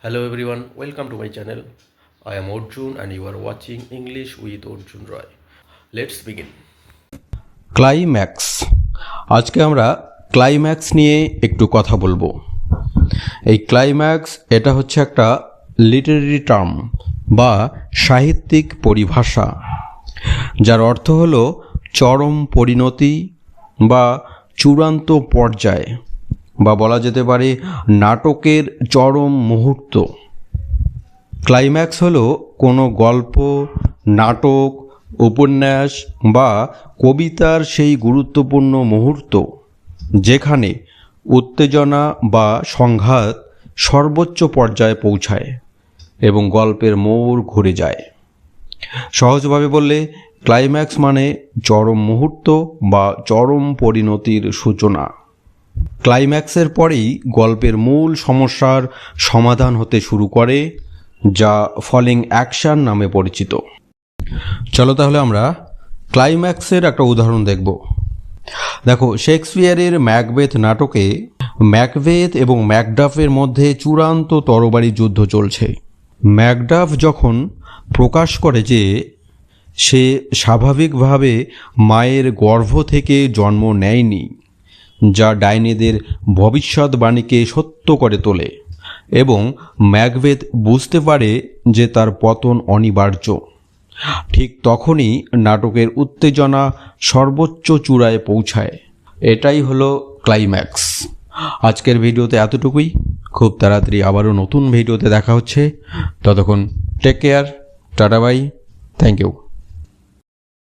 Hello everyone, welcome to my channel. I am Arjun and you are watching English with Arjun Roy. Let's begin. Climax. আজকে আমরা climax নিয়ে একটু কথা বলবো। এই ক্লাইম্যাক্স এটা হচ্ছে একটা লিটারেরি টার্ম বা সাহিত্যিক পরিভাষা, যার অর্থ হলো চরম পরিণতি বা চূড়ান্ত পর্যায়, বা বলা যেতে পারে নাটকের চরম মুহূর্ত। ক্লাইম্যাক্স হলো কোনো গল্প, নাটক, উপন্যাস বা কবিতার সেই গুরুত্বপূর্ণ মুহূর্ত যেখানে উত্তেজনা বা সংঘাত সর্বোচ্চ পর্যায়ে পৌঁছায় এবং গল্পের মোড় ঘুরে যায়। সহজভাবে বললে ক্লাইম্যাক্স মানে চরম মুহূর্ত বা চরম পরিণতির সূচনা। ক্লাইম্যাক্সের পরেই গল্পের মূল সমস্যার সমাধান হতে শুরু করে, যা ফলিং অ্যাকশন নামে পরিচিত। চলো তাহলে আমরা ক্লাইম্যাক্সের একটা উদাহরণ দেখব। দেখো, শেক্সপিয়ারের ম্যাকবেথ নাটকে ম্যাকবেথ এবং ম্যাকডাফের মধ্যে চূড়ান্ত তরবারি যুদ্ধ চলছে। ম্যাকডাফ যখন প্রকাশ করে যে সে স্বাভাবিকভাবে মায়ের গর্ভ থেকে জন্ম নেয়নি, যা ডাইনিদের ভবিষ্যৎবাণীকে সত্য করে তোলে, এবং ম্যাকবেথ বুঝতে পারে যে তার পতন অনিবার্য, ঠিক তখনই নাটকের উত্তেজনা সর্বোচ্চ চূড়ায় পৌঁছায়। এটাই হলো ক্লাইম্যাক্স। আজকের ভিডিওতে এতটুকুই। খুব তাড়াতাড়ি আবারও নতুন ভিডিওতে দেখা হচ্ছে। ততক্ষণ take care, tata bye, thank you.